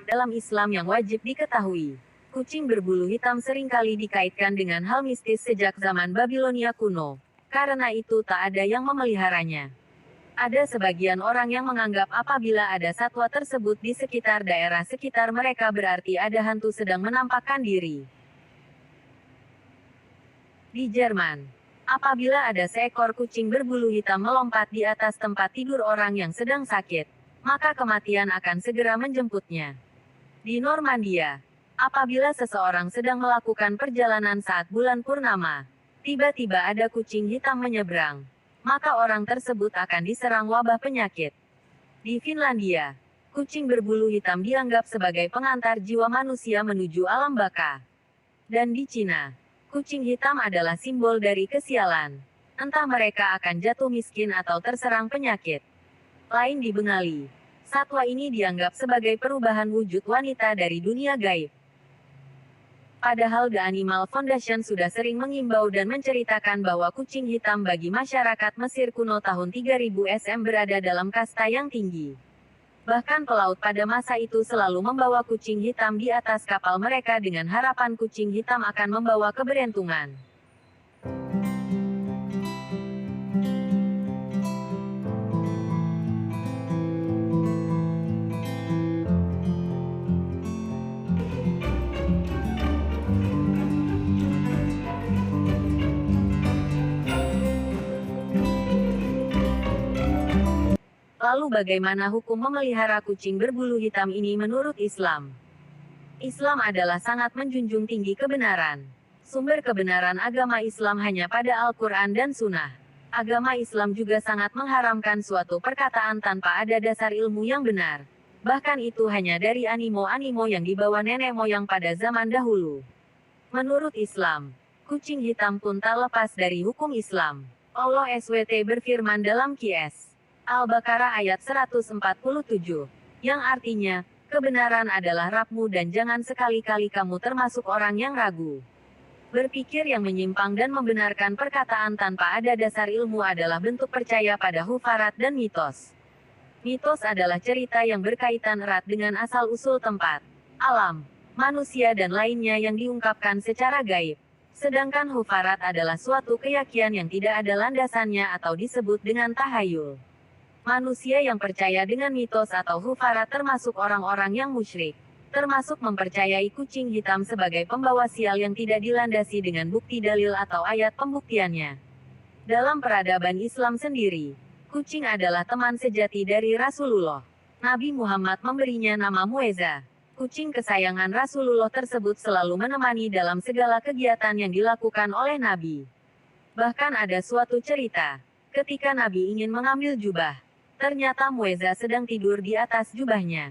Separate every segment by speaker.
Speaker 1: dalam Islam yang wajib diketahui. Kucing berbulu hitam seringkali dikaitkan dengan hal mistis sejak zaman Babilonia kuno. Karena itu tak ada yang memeliharanya. Ada sebagian orang yang menganggap apabila ada satwa tersebut di sekitar daerah sekitar mereka berarti ada hantu sedang menampakkan diri. Di Jerman, apabila ada seekor kucing berbulu hitam melompat di atas tempat tidur orang yang sedang sakit, maka kematian akan segera menjemputnya. Di Normandia, apabila seseorang sedang melakukan perjalanan saat bulan purnama, tiba-tiba ada kucing hitam menyeberang, maka orang tersebut akan diserang wabah penyakit. Di Finlandia, kucing berbulu hitam dianggap sebagai pengantar jiwa manusia menuju alam baka. Dan di Cina, kucing hitam adalah simbol dari kesialan. Entah mereka akan jatuh miskin atau terserang penyakit. Lain di Bengali, satwa ini dianggap sebagai perubahan wujud wanita dari dunia gaib. Padahal The Animal Foundation sudah sering mengimbau dan menceritakan bahwa kucing hitam bagi masyarakat Mesir kuno tahun 3000 SM berada dalam kasta yang tinggi. Bahkan pelaut pada masa itu selalu membawa kucing hitam di atas kapal mereka dengan harapan kucing hitam akan membawa keberuntungan. Lalu bagaimana hukum memelihara kucing berbulu hitam ini menurut Islam? Islam adalah sangat menjunjung tinggi kebenaran. Sumber kebenaran agama Islam hanya pada Al-Quran dan Sunnah. Agama Islam juga sangat mengharamkan suatu perkataan tanpa ada dasar ilmu yang benar. Bahkan itu hanya dari animo-animo yang dibawa nenek moyang pada zaman dahulu. Menurut Islam, kucing hitam pun tak lepas dari hukum Islam. Allah SWT berfirman dalam Qs. Al-Baqarah ayat 147, yang artinya, kebenaran adalah Rabb-mu dan jangan sekali-kali kamu termasuk orang yang ragu. Berpikir yang menyimpang dan membenarkan perkataan tanpa ada dasar ilmu adalah bentuk percaya pada hufarat dan mitos. Mitos adalah cerita yang berkaitan erat dengan asal-usul tempat, alam, manusia dan lainnya yang diungkapkan secara gaib. Sedangkan hufarat adalah suatu keyakinan yang tidak ada landasannya atau disebut dengan tahayul. Manusia yang percaya dengan mitos atau hufarat termasuk orang-orang yang musyrik. Termasuk mempercayai kucing hitam sebagai pembawa sial yang tidak dilandasi dengan bukti dalil atau ayat pembuktiannya. Dalam peradaban Islam sendiri, kucing adalah teman sejati dari Rasulullah. Nabi Muhammad memberinya nama Mueza. Kucing kesayangan Rasulullah tersebut selalu menemani dalam segala kegiatan yang dilakukan oleh Nabi. Bahkan ada suatu cerita, ketika Nabi ingin mengambil jubah, ternyata Mueza sedang tidur di atas jubahnya.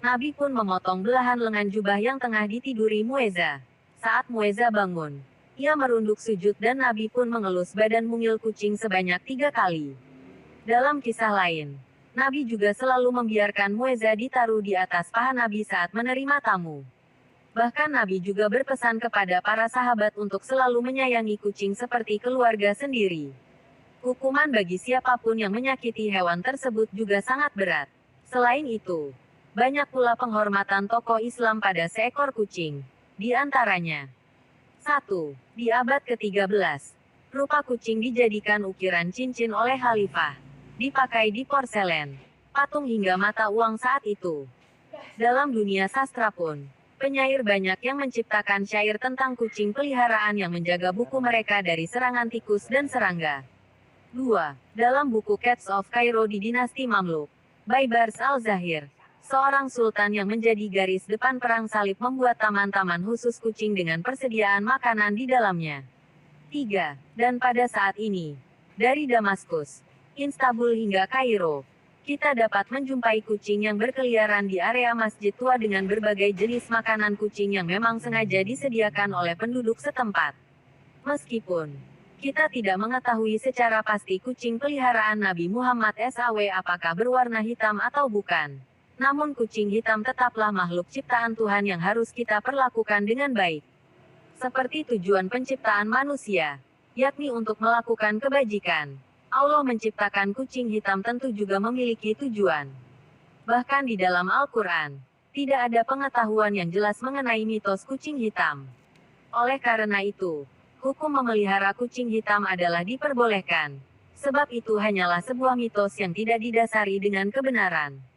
Speaker 1: Nabi pun memotong belahan lengan jubah yang tengah ditiduri Mueza. Saat Mueza bangun, ia merunduk sujud dan Nabi pun mengelus badan mungil kucing sebanyak 3 kali. Dalam kisah lain, Nabi juga selalu membiarkan Mueza ditaruh di atas paha Nabi saat menerima tamu. Bahkan Nabi juga berpesan kepada para sahabat untuk selalu menyayangi kucing seperti keluarga sendiri. Hukuman bagi siapapun yang menyakiti hewan tersebut juga sangat berat. Selain itu, banyak pula penghormatan tokoh Islam pada seekor kucing. Di antaranya, 1. Di abad ke-13, rupa kucing dijadikan ukiran cincin oleh khalifah. Dipakai di porselen, patung hingga mata uang saat itu. Dalam dunia sastra pun, penyair banyak yang menciptakan syair tentang kucing peliharaan yang menjaga buku mereka dari serangan tikus dan serangga. 2. Dalam buku Cats of Cairo di dinasti Mamluk, Baibars al-Zahir, seorang sultan yang menjadi garis depan perang salib membuat taman-taman khusus kucing dengan persediaan makanan di dalamnya. 3. Dan pada saat ini, dari Damaskus, Istanbul hingga Kairo, kita dapat menjumpai kucing yang berkeliaran di area masjid tua dengan berbagai jenis makanan kucing yang memang sengaja disediakan oleh penduduk setempat. Meskipun kita tidak mengetahui secara pasti kucing peliharaan Nabi Muhammad SAW apakah berwarna hitam atau bukan. Namun kucing hitam tetaplah makhluk ciptaan Tuhan yang harus kita perlakukan dengan baik. Seperti tujuan penciptaan manusia, yakni untuk melakukan kebajikan. Allah menciptakan kucing hitam tentu juga memiliki tujuan. Bahkan di dalam Al-Quran, Tidak ada pengetahuan yang jelas mengenai mitos kucing hitam. Oleh karena itu, hukum memelihara kucing hitam adalah diperbolehkan. Sebab itu hanyalah sebuah mitos yang tidak didasari dengan kebenaran.